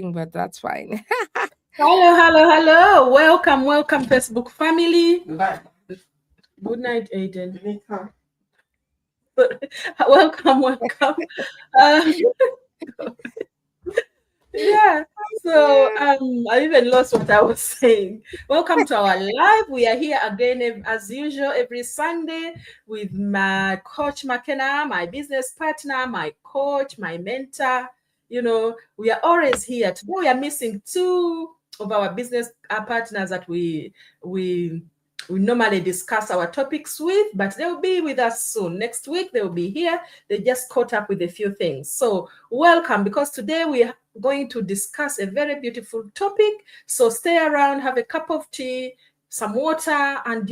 But that's fine. Hello. Welcome, Facebook family. Good night, Aiden. welcome. Um, yeah. So I even lost what I was saying. Welcome to our live. We are here again as usual every Sunday with my coach McKenna, my business partner, my coach, my mentor. We are always here. Today we are missing two of our business partners that we we normally discuss our topics with, but they'll be with us soon. Next week they will be here. They just caught up with a few things. So welcome, because today we are going to discuss a very beautiful topic. So stay around, have a cup of tea, some water, and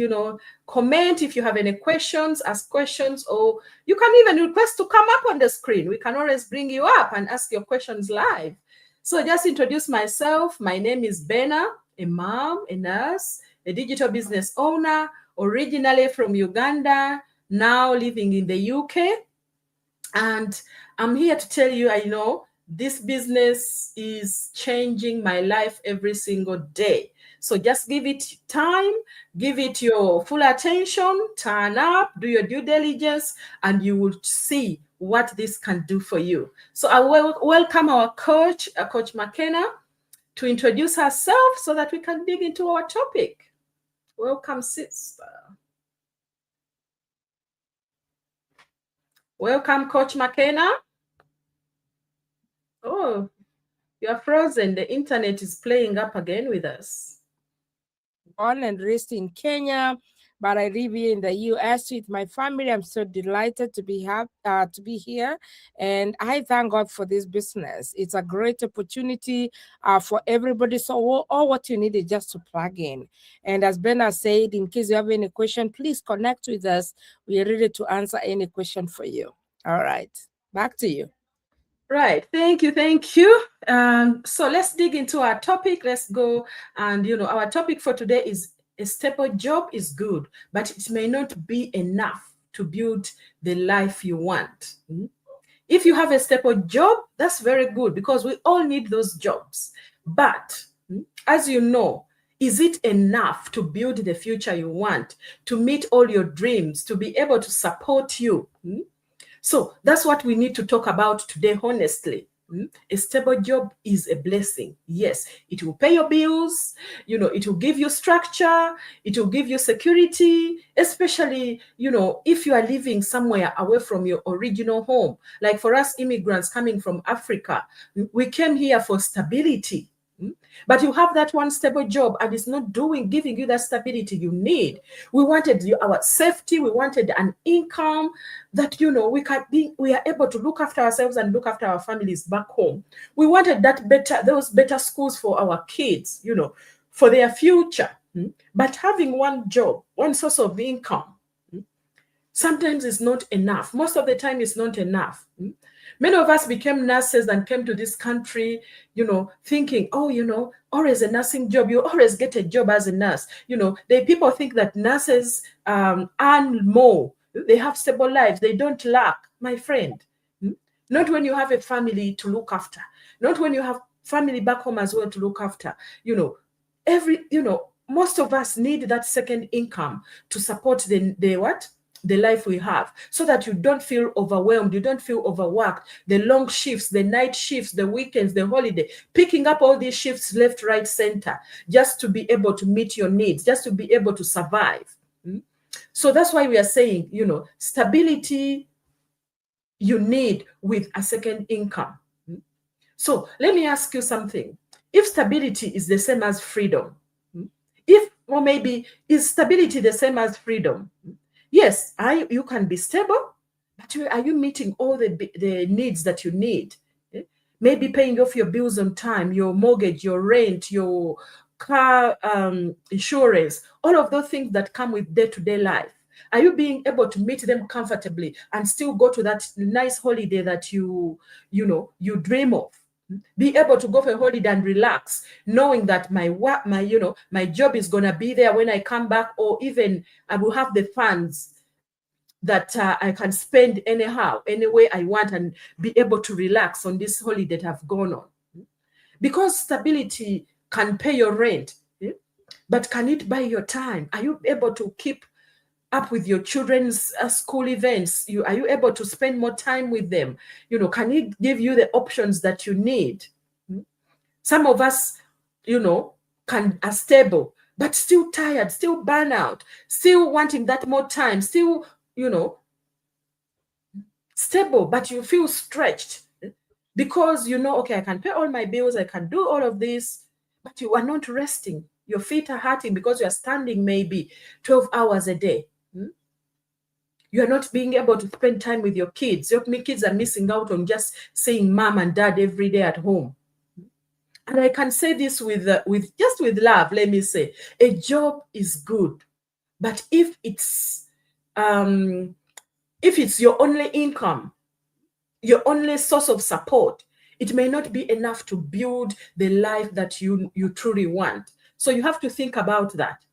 comment if you have any questions, ask questions, or you can even request to come up on the screen. We can always bring you up and ask your questions live. So just introduce myself. My name is Bena, a mom, a nurse, a digital business owner, originally from Uganda, now living in the UK. And I'm here to tell you, I know this business is changing my life every single day. So just give it time, give it your full attention, turn up, do your due diligence, and you will see what this can do for you. So I will welcome our coach, Coach McKenna, to introduce herself so that we can dig into our topic. Welcome, sister. Welcome, Coach McKenna. Oh, you're frozen. The internet is playing up again with us. Born and raised in Kenya, but I live here in the US with my family. I'm so delighted to be here, and I thank God for this business. It's a great opportunity for everybody. So all what you need is just to plug in. And as Ben has said, in case you have any question, please connect with us. We are ready to answer any question for you. All right, back to you. Right. Thank you. So let's dig into our topic. Let's go. And, our topic for today is a stable job is good, but it may not be enough to build the life you want. If you have a stable job, that's very good, because we all need those jobs. But as you know, is it enough to build the future you want, to meet all your dreams, to be able to support you? So that's what we need to talk about today, honestly. A stable job is a blessing. Yes, it will pay your bills, it will give you structure, it will give you security, especially, if you are living somewhere away from your original home. Like for us immigrants coming from Africa, we came here for stability. But you have that one stable job and it's not giving you that stability you need. We wanted our safety, we wanted an income that we are able to look after ourselves and look after our families back home. We wanted those better schools for our kids, for their future. But having one job, one source of income, sometimes it's not enough. Most of the time it's not enough. Many of us became nurses and came to this country, thinking, always a nursing job. You always get a job as a nurse. People think that nurses earn more. They have stable lives. They don't lack, my friend. Not when you have a family to look after. Not when you have family back home as well to look after. Most of us need that second income to support the life we have, so that you don't feel overwhelmed, you don't feel overworked. The long shifts, the night shifts, the weekends, the holiday, picking up all these shifts left, right, center, just to be able to meet your needs, just to be able to survive. So that's why we are saying, stability you need with a second income. So let me ask you something. If stability is the same as freedom, is stability the same as freedom? Yes, you can be stable, but are you meeting all the needs that you need? Maybe paying off your bills on time, your mortgage, your rent, your car insurance, all of those things that come with day-to-day life. Are you being able to meet them comfortably and still go to that nice holiday that you dream of? Be able to go for a holiday and relax, knowing that my job is gonna be there when I come back, or even I will have the funds that I can spend any way I want and be able to relax on this holiday that I've gone on. Because stability can pay your rent, but can it buy your time? Are you able to keep up with your children's school events? Are you able to spend more time with them? Can it give you the options that you need? Some of us, are stable, but still tired, still burnout, still wanting that more time, still, stable, but you feel stretched because okay, I can pay all my bills, I can do all of this, but you are not resting. Your feet are hurting because you are standing maybe 12 hours a day. You are not being able to spend time with your kids. Your kids are missing out on just seeing mom and dad every day at home. And I can say this with love. Let me say, a job is good, but if it's your only income, your only source of support, it may not be enough to build the life that you truly want. So you have to think about that.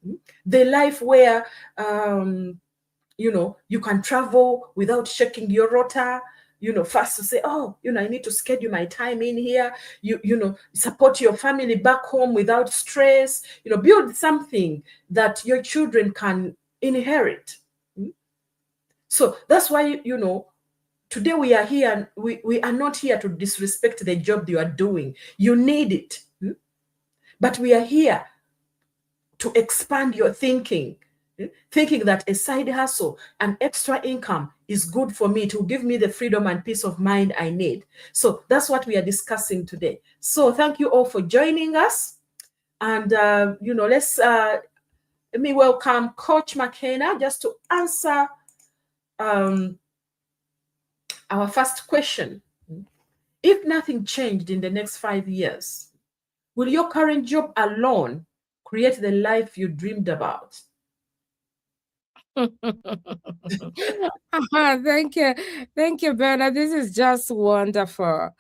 The life where you can travel without checking your rota, first to say, oh, I need to schedule my time in here, support your family back home without stress, build something that your children can inherit. So that's why, today we are here, and we are not here to disrespect the job you are doing. You need it. But we are here to expand your thinking that a side hustle, an extra income is good for me, to give me the freedom and peace of mind I need. So that's what we are discussing today. So thank you all for joining us. And, let me welcome Coach McKenna just to answer our first question. If nothing changed in the next 5 years, will your current job alone create the life you dreamed about? Thank you, Bernard. This is just wonderful.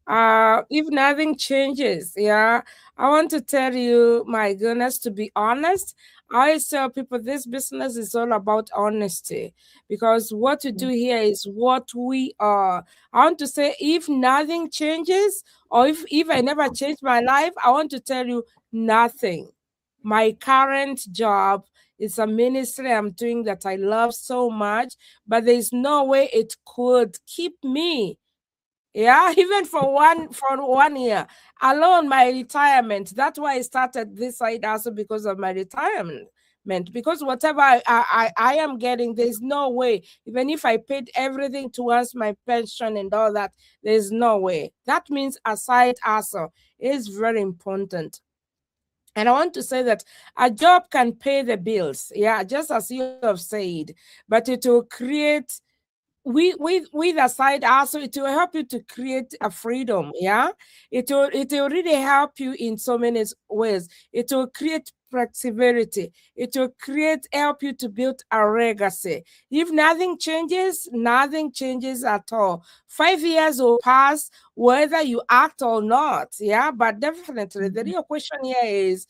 If nothing changes, yeah, I want to tell you, my goodness, to be honest, I always tell people this business is all about honesty, because what you do here is what we are. I want to say, if nothing changes, or if I never change my life, I want to tell you nothing. My current job is a ministry I'm doing that I love so much, but there's no way it could keep me. Yeah, even for one year alone, my retirement. That's why I started this side also, because of my retirement. Because whatever I am getting, there's no way. Even if I paid everything towards my pension and all that, there's no way. That means a side hustle is very important. And I want to say that a job can pay the bills, yeah, just as you have said, but it will create, with a side hustle, it will help you to create a freedom. Yeah, it will really help you in so many ways. It will create flexibility. It will help you to build a legacy. If nothing changes at all. 5 years will pass whether you act or not. Yeah, but definitely the real question here is,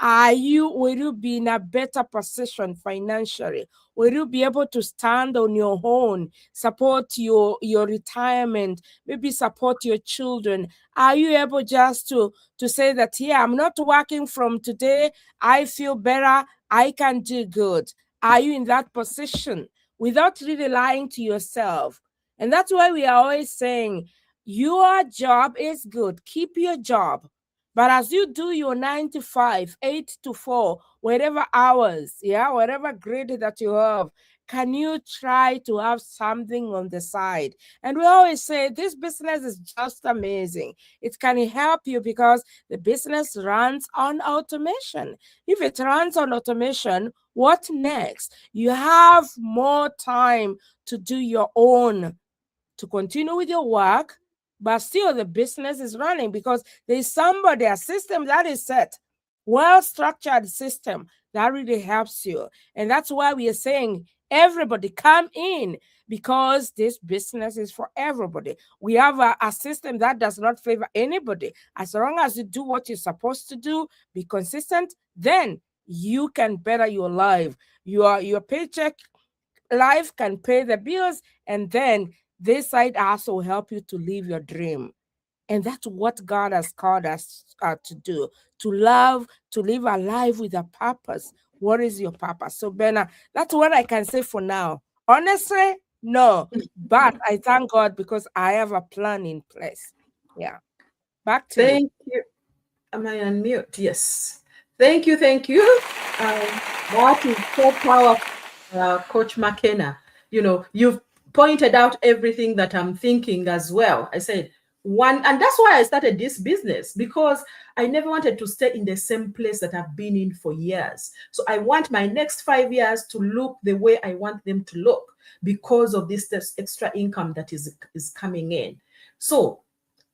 will you be in a better position financially? Will you be able to stand on your own, support your retirement, maybe support your children? Are you able just to say that, yeah, I'm not working from today, I feel better, I can do good? Are you in that position without really lying to yourself? And that's why we are always saying, your job is good, keep your job. But as you do your 9 to 5, 8 to 4, whatever hours, yeah, whatever grade that you have, can you try to have something on the side? And we always say this business is just amazing. It can help you because the business runs on automation. If it runs on automation, what next? You have more time to do your own, to continue with your work, but still the business is running because there's somebody, a system that is set, well-structured system that really helps you. And that's why we are saying, everybody come in, because this business is for everybody. We have a system that does not favor anybody. As long as you do what you're supposed to do, be consistent, then you can better your life. Your paycheck life can pay the bills, and then this side also help you to live your dream. And that's what God has called us to do, to love, to live a life with a purpose. What is your purpose? So, Bena, that's what I can say for now. Honestly, no. But I thank God because I have a plan in place. Yeah. Back to you. Thank you. Am I on mute? Yes. Thank you. Thank you. That is so powerful, Coach McKenna. You know, you've pointed out everything that I'm thinking as well. I said, one, and that's why I started this business, because I never wanted to stay in the same place that I've been in for years. So I want my next 5 years to look the way I want them to look because of this extra income that is coming in. So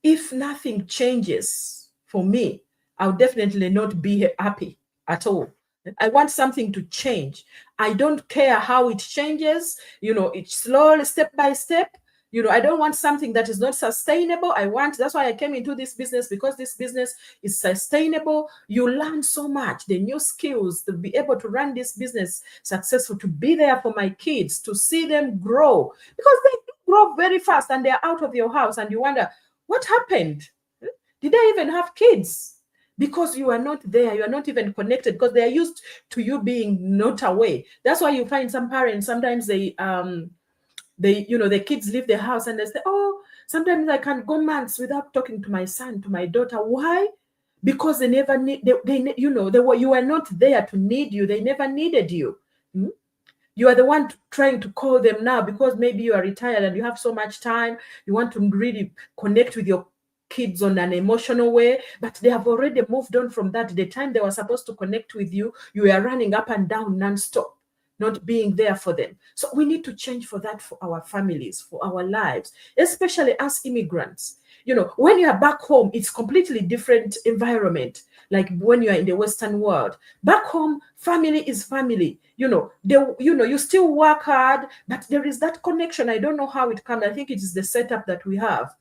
if nothing changes for me, I'll definitely not be happy at all. I want something to change. I don't care how it changes, it's slowly, step by step. I don't want something that is not sustainable. That's why I came into this business, because this business is sustainable. You learn so much, the new skills to be able to run this business successful, to be there for my kids, to see them grow, because they grow very fast and they're out of your house and you wonder, what happened? Did I even have kids? Because you are not there, you are not even connected, because they are used to you being not away. That's why you find some parents, sometimes the kids leave the house and they say, oh, sometimes I can go months without talking to my son, to my daughter. Why? Because they never need, you are not there to need you. They never needed you. You are the one trying to call them now because maybe you are retired and you have so much time. You want to really connect with your kids on an emotional way, but they have already moved on from that. The time they were supposed to connect with you, you were running up and down nonstop, not being there for them. So we need to change for that, for our families, for our lives, especially as immigrants. When you are back home, it's completely different environment. Like when you are in the Western world, back home, family is family. You still work hard, but there is that connection. I don't know how it comes. I think it is the setup that we have.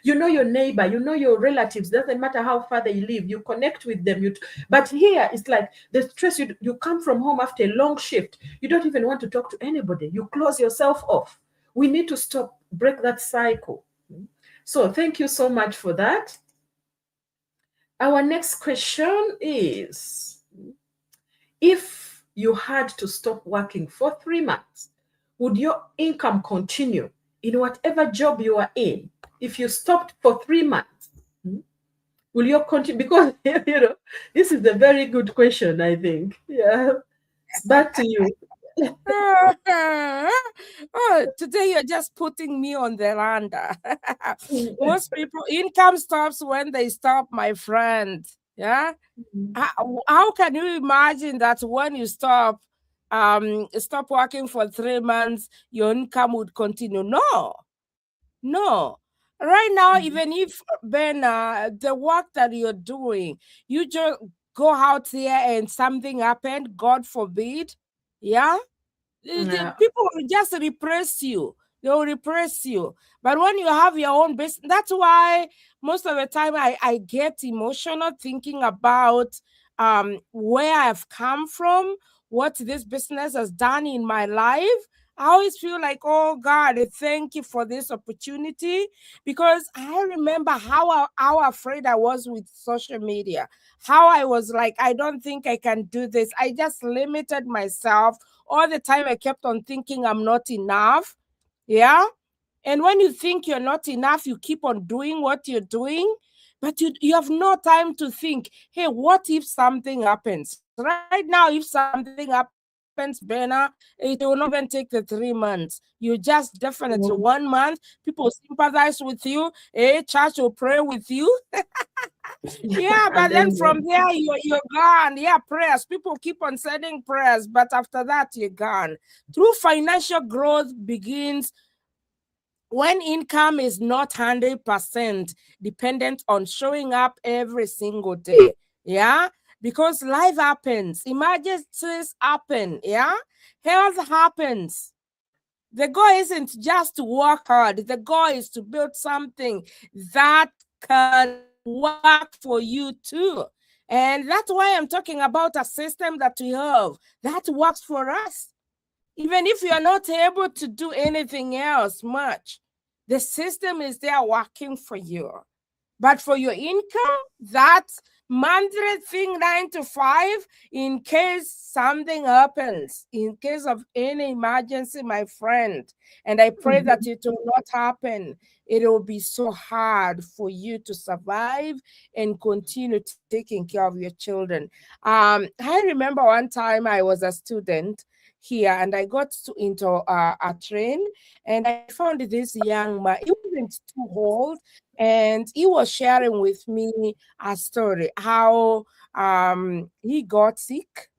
You know your neighbor, you know your relatives. Doesn't matter how far they live, you connect with them. But here it's like the stress. You come from home after a long shift. You don't even want to talk to anybody. You close yourself off. We need to break that cycle. So thank you so much for that. Our next question is, if you had to stop working for 3 months, would your income continue in whatever job you are in? If you stopped for 3 months, will you continue? Because, this is a very good question, I think. Yeah. It's back to you. Oh, today you're just putting me on the randa. Most people, income stops when they stop, my friend. Yeah. How can you imagine that when you stop working for 3 months, your income would continue? No. Right now, even if, Ben, the work that you're doing, you just go out there and something happened, God forbid, yeah, Yeah. people will just repress you. They will repress you. But when you have your own business, that's why most of the time I get emotional thinking about where I've come from, what this business has done in my life. I always feel like, oh God, thank you for this opportunity, because I remember how afraid I was with social media, how I was like, I don't think I can do this. I just limited myself all the time. I kept on thinking I'm not enough. Yeah. And when you think you're not enough, you keep on doing what you're doing, but you have no time to think, hey, what if something happens? Right now, if something happens, Bena, it will not even take the 3 months. You just definitely 1 month, people sympathize with you, church will pray with you. Yeah, but And then then from there you're gone. Yeah, prayers. People keep on sending prayers, but after that you're gone. True financial growth begins when income is not 100% dependent on showing up every single day. Yeah, because life happens, emergencies happen. Yeah, health happens. The goal isn't just to work hard. The goal is to build something that can work for you too. And that's why I'm talking about a system that we have that works for us. Even if you're not able to do anything else much, the system is there working for you. But for your income, that monthly thing 9 to 5, in case something happens, in case of any emergency, my friend, and I pray that Mhm. it will not happen, it will be so hard for you to survive and continue taking care of your children. I remember one time I was a student here and I got into a train and I found this young man. He wasn't too old and he was sharing with me a story how he got sick.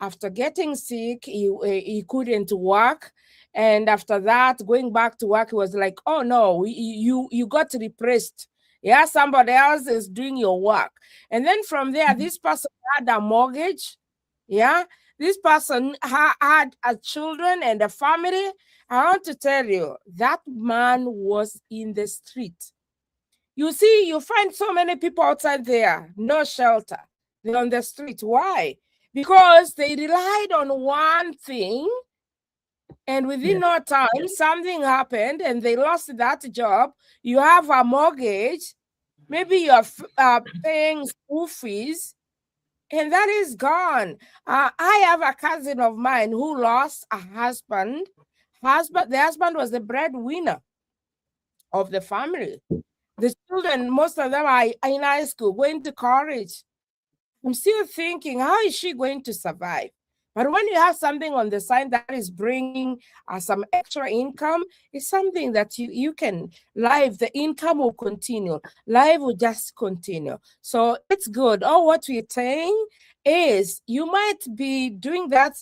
After getting sick, he couldn't work, and after that, going back to work, he was like, "Oh no, you got repressed. Yeah, somebody else is doing your work." And then from there, this person had a mortgage. Yeah, this person had a children and a family. I want to tell you, that man was in the street. You see, you find so many people outside there, no shelter. They're on the street. Why? Because they relied on one thing, and within Yeah. no time, something happened and they lost that job. You have a mortgage, maybe you're paying school fees, and that is gone. I have a cousin of mine who lost a husband. The husband was the breadwinner of the family. The children, most of them are in high school, going to college. I'm still thinking, how is she going to survive? But when you have something on the side that is bringing some extra income, it's something that you can live. The income will continue. Life will just continue. So it's good. All what we're saying is you might be doing that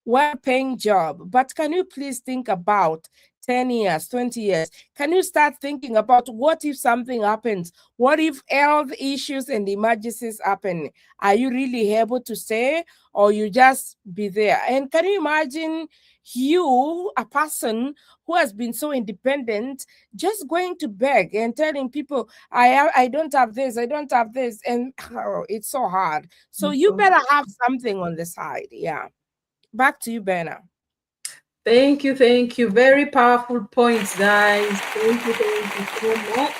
well-paying job, but can you please think about 10 years, 20 years? Can you start thinking about what if something happens? What if health issues and emergencies happen? Are you really able to stay or you just be there? And can you imagine you, a person who has been so independent, just going to beg and telling people, I don't have this, I don't have this. And oh, it's so hard. So you better have something on the side. Yeah. Back to you, Benna. Thank you, thank you. Very powerful points, guys. Thank you so much.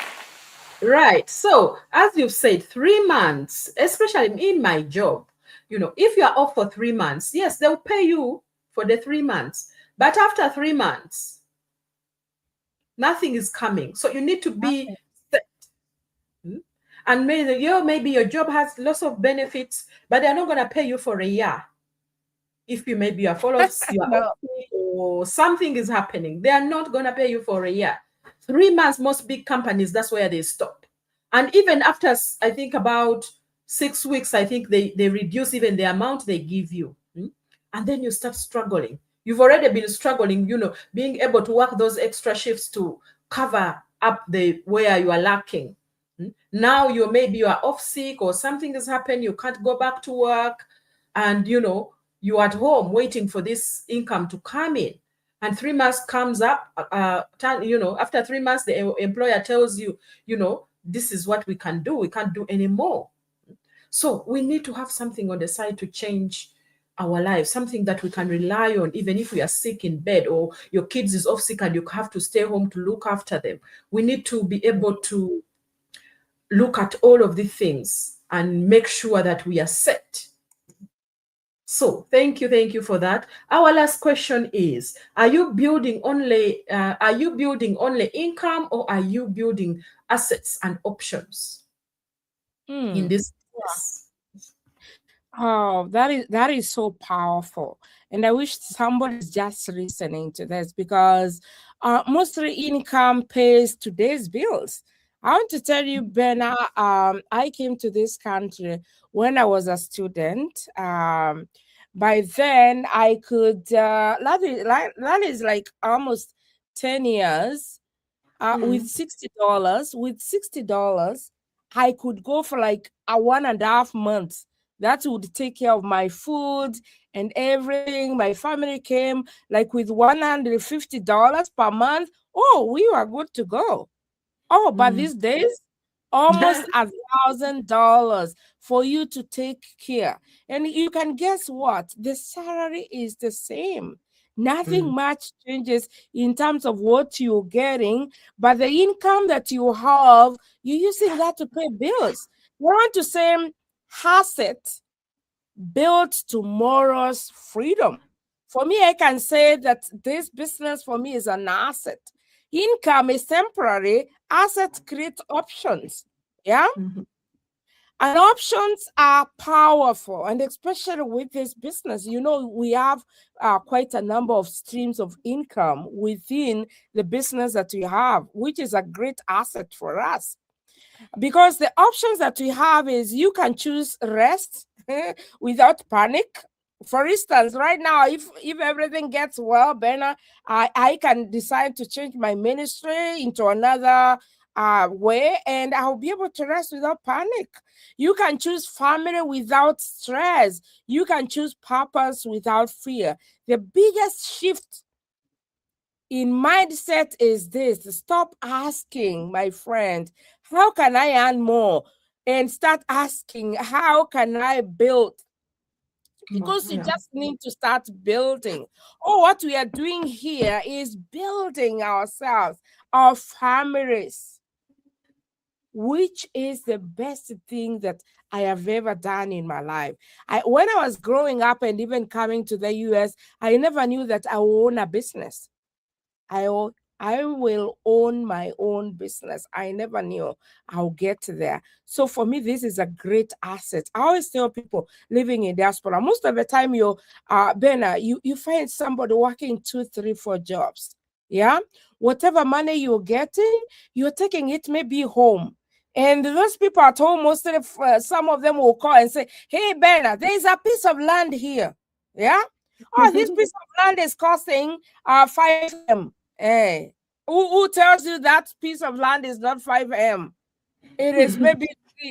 Right. So, as you've said, 3 months, especially in my job, if you are off for 3 months, yes, they'll pay you for the 3 months. But after 3 months, nothing is coming. So you need to be set. Hmm? And maybe your job has lots of benefits, but they're not going to pay you for a year. If you maybe are full of you are No. okay, or something is happening, they are not going to pay you for a year. 3 months, most big companies, that's where they stop. And even after, I think about 6 weeks, I think they reduce even the amount they give you. And then you start struggling. You've already been struggling, being able to work those extra shifts to cover up the where you are lacking. Now you are off sick or something has happened, you can't go back to work, and you're at home waiting for this income to come in. And 3 months comes up, after 3 months, the employer tells you, this is what we can do. We can't do anymore. So we need to have something on the side to change our lives, something that we can rely on, even if we are sick in bed or your kids is off sick and you have to stay home to look after them. We need to be able to look at all of these things and make sure that we are set. So thank you for that. Our last question is: Are you building only income, or are you building assets and options in Hmm. this business? Oh, that is so powerful. And I wish somebody's just listening to this because mostly income pays today's bills. I want to tell you, Benna, I came to this country when I was a student. By then, I could, that is like almost 10 years with Mm, $60, I could go for like a 1.5 months. That would take care of my food and everything. My family came like with $150 per month. Oh, we were good to go. Oh, but mm. these days, almost $1,000 for you to take care. And you can guess what? The salary is the same. Nothing Mm. much changes in terms of what you're getting, but the income that you have, you're using that to pay bills. You want to say asset builds tomorrow's freedom. For me, I can say that this business for me is an asset. Income is temporary, assets create options. Yeah. Mhm. And options are powerful, and especially with this business, we have quite a number of streams of income within the business that we have, which is a great asset for us. Because the options that we have is you can choose rest without panic. For instance, right now, if everything gets well, Bena, I can decide to change my ministry into another way, and I'll be able to rest without panic. You can choose family without stress. You can choose purpose without fear. The biggest shift in mindset is this: stop asking, my friend, how can I earn more? And start asking, how can I build? More, Because you yeah. just need to start building. Oh, what we are doing here is building ourselves, our families, which is the best thing that I have ever done in my life. When I was growing up and even coming to the US, I never knew that I would own a business. I will own my own business. I never knew I'll get there. So for me, this is a great asset. I always tell people living in diaspora, most of the time Bena, you find somebody working 2, 3, 4 jobs. Yeah. Whatever money you're getting, you're taking it maybe home. And those people at home, mostly some of them will call and say, hey, Bena, there's a piece of land here. Yeah. Oh, this piece of land is costing 5M. Hey, who tells you that piece of land is not 5M? It is maybe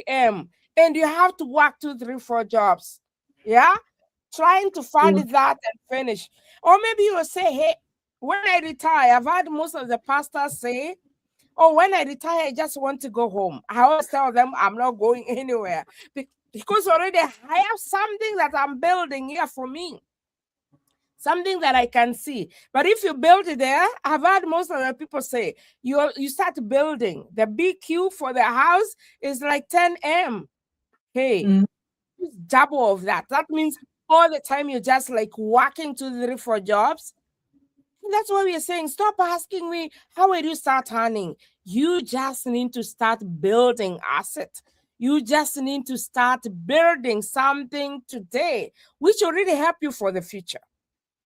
3M. And you have to work 2, 3, 4 jobs. Yeah? Trying to find Mm. that and finish. Or maybe you will say, hey, when I retire, I've had most of the pastors say, oh, when I retire, I just want to go home. I always tell them I'm not going anywhere because already I have something that I'm building here for me, something that I can see. But if you build it there, I've heard most of the people say you start building. The BQ for the house is like 10M. Hey, Mm. it's double of that. That means all the time you're just like working 2, 3, 4 jobs. And that's why we are saying, stop asking me, how will you start earning? You just need to start building asset. You just need to start building something today, which will really help you for the future.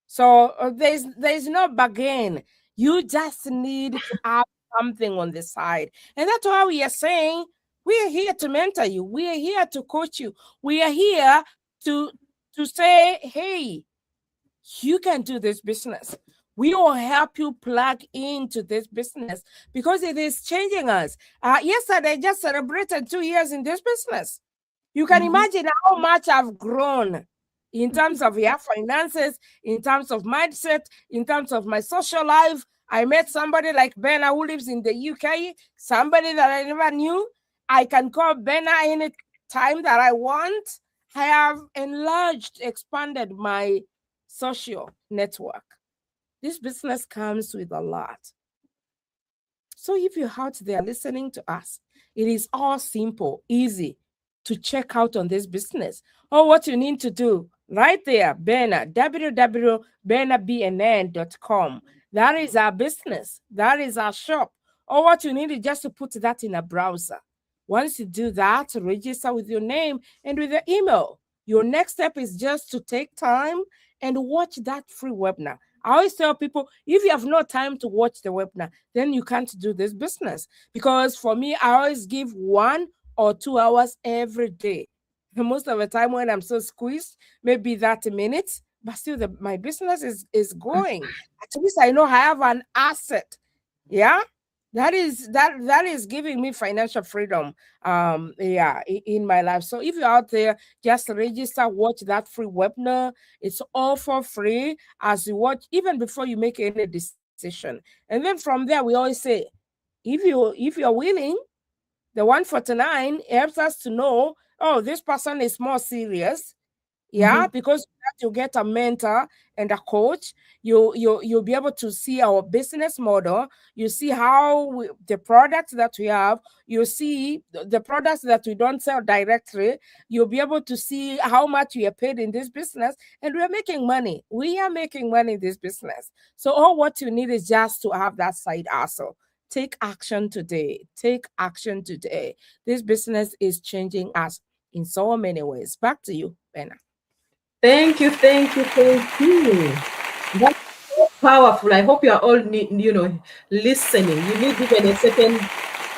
So there's no bargain. You just need to have something on the side, and that's why we are saying we are here to mentor you. We are here to coach you. We are here to say, hey, you can do this business. We will help you plug into this business because it is changing us. Yesterday, I just celebrated 2 years in this business. You can Mhm. imagine how much I've grown in terms of finances, in terms of mindset, in terms of my social life. I met somebody like Bena who lives in the UK, somebody that I never knew. I can call Bena any time that I want. I have enlarged, expanded my social network. This business comes with a lot. So if you're out there listening to us, it is all simple, easy to check out on this business. Or what you need to do right there, Bena, www.benabnn.com. That is our business. That is our shop. Or what you need is just to put that in a browser. Once you do that, register with your name and with your email. Your next step is just to take time and watch that free webinar. I always tell people, if you have no time to watch the webinar, then you can't do this business. Because for me, I always give 1 or 2 hours every day. And most of the time when I'm so squeezed, maybe 30 minutes, but still my business is going. At least I know I have an asset. Yeah. That is giving me financial freedom yeah, in my life. So if you're out there, just register, watch that free webinar. It's all for free as you watch, even before you make any decision. And then from there, we always say, if you're willing, the 149 helps us to know, oh, this person is more serious. Yeah, because you get a mentor and a coach. You'll be able to see our business model. You see how the products that we have. You see the products that we don't sell directly. You'll be able to see how much we are paid in this business, and we are making money. We are making money in this business. So all what you need is just to have that side hustle. Take action today. Take action today. This business is changing us in so many ways. Back to you, Benna. Thank you, thank you, thank you. That's so powerful. I hope you are all, listening. You need even a second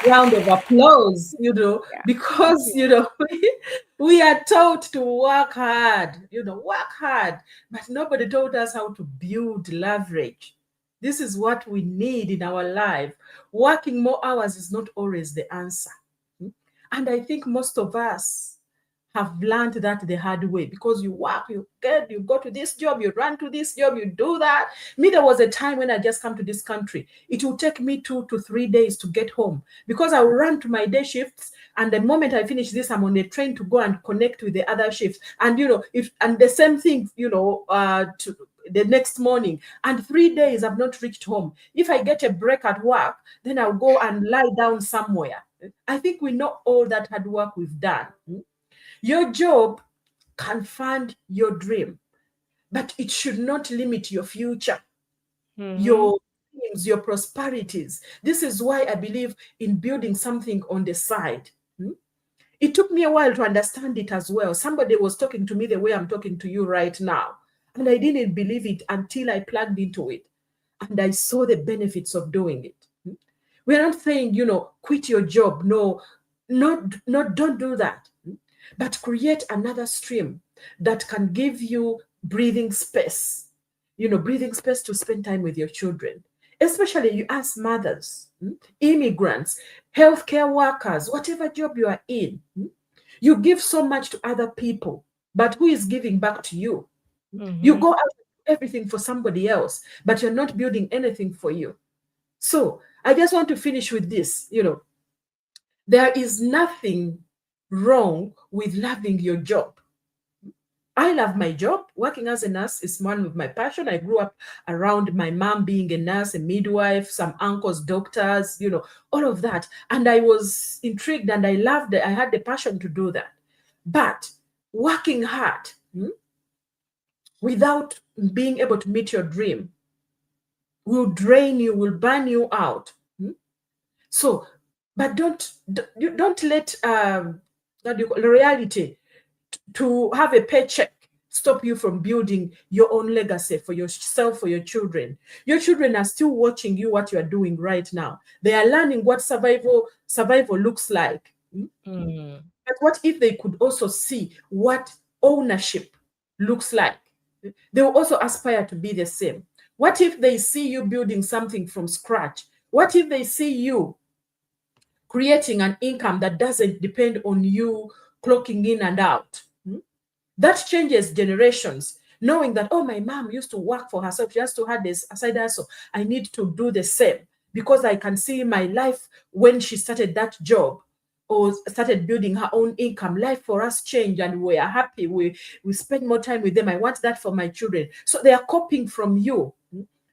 round of applause, Yeah. Thank because, you. we are taught to work hard, work hard, but nobody taught us how to build leverage. This is what we need in our life. Working more hours is not always the answer. And I think most of us have learned that the hard way, because you work, you go to this job, you run to this job, you do that. Me, there was a time when I just come to this country. It will take me 2 to 3 days to get home, because I will run to my day shifts, and the moment I finish this, I'm on a train to go and connect with the other shifts. And and the same thing, to the next morning, and 3 days I've not reached home. If I get a break at work, then I'll go and lie down somewhere. I think we know all that hard work we've done. Your job can fund your dream, but it should not limit your future, Mm-hmm. your dreams, your prosperities. This is why I believe in building something on the side. It took me a while to understand it as well. Somebody was talking to me the way I'm talking to you right now, and I didn't believe it until I plugged into it and I saw the benefits of doing it. We're not saying, quit your job. No, don't do that. But create another stream that can give you breathing space, breathing space to spend time with your children, especially you as mothers, immigrants, healthcare workers, whatever job you are in. You give so much to other people, but who is giving back to you? You Mm-hmm. go out and do everything for somebody else, but you're not building anything for you. So I just want to finish with this. There is nothing wrong with loving your job. I love my job. Working as a nurse is one of my passion. I grew up around my mom being a nurse, a midwife, some uncles, doctors, all of that. And I was intrigued and I loved it. I had the passion to do that. But working hard without being able to meet your dream will drain you, will burn you out. So, but don't let reality to have a paycheck stop you from building your own legacy for yourself, for your children. Your children are still watching you, what you are doing right now. They are learning what survival looks like. Mm-hmm. But what if they could also see what ownership looks like? They will also aspire to be the same. What if they see you building something from scratch? What if they see you creating an income that doesn't depend on you clocking in and out? That changes generations. Knowing that, oh, my mom used to work for herself, she has to have this side hustle. I need to do the same, because I can see my life when she started that job or started building her own income. Life for us changed and we are happy. We spend more time with them. I want that for my children. So they are copying from you,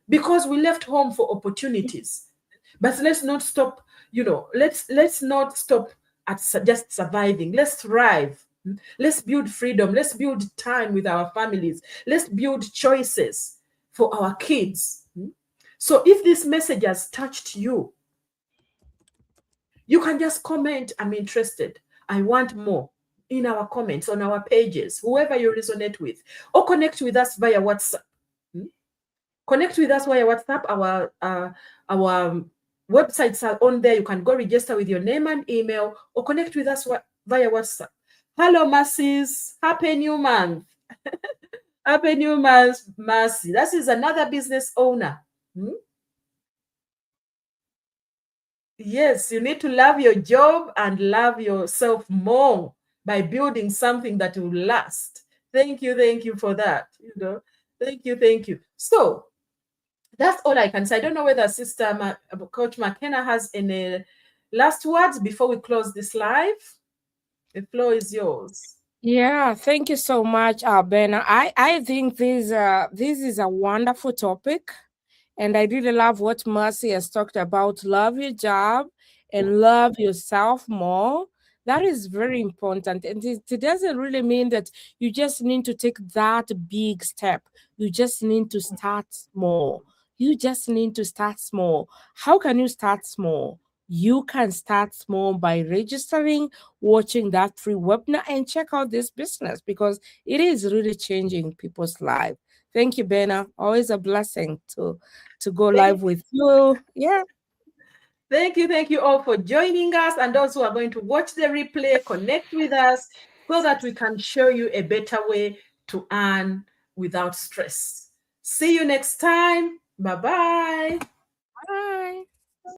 because we left home for opportunities. But let's not stop, let's not stop at just surviving. Let's thrive. Let's build freedom. Let's build time with our families. Let's build choices for our kids. So if this message has touched you, you can just comment, I'm interested. I want more, in our comments on our pages, whoever you resonate with, or connect with us via WhatsApp. Connect with us via WhatsApp. Our websites are on there. You can go register with your name and email, or connect with us via WhatsApp. Hello, Mercies. Happy New Month. Happy New Month, Mercy. That is another business owner. Yes, you need to love your job and love yourself more by building something that will last. Thank you for that. Thank you. So that's all I can say. I don't know whether Coach McKenna has any last words before we close this live. The floor is yours. Yeah, thank you so much, Ben. I think this is a wonderful topic, and I really love what Mercy has talked about. Love your job Yeah. and love yourself more. That is very important, and it doesn't really mean that you just need to take that big step. You just need to start small. You just need to start small. How can you start small? You can start small by registering, watching that free webinar, and check out this business because it is really changing people's life. Thank you, Bena. Always a blessing to go live Thank, with you. Yeah. thank you all for joining us, and those who are going to watch the replay, connect with us so that we can show you a better way to earn without stress. See you next time. Bye bye. Bye.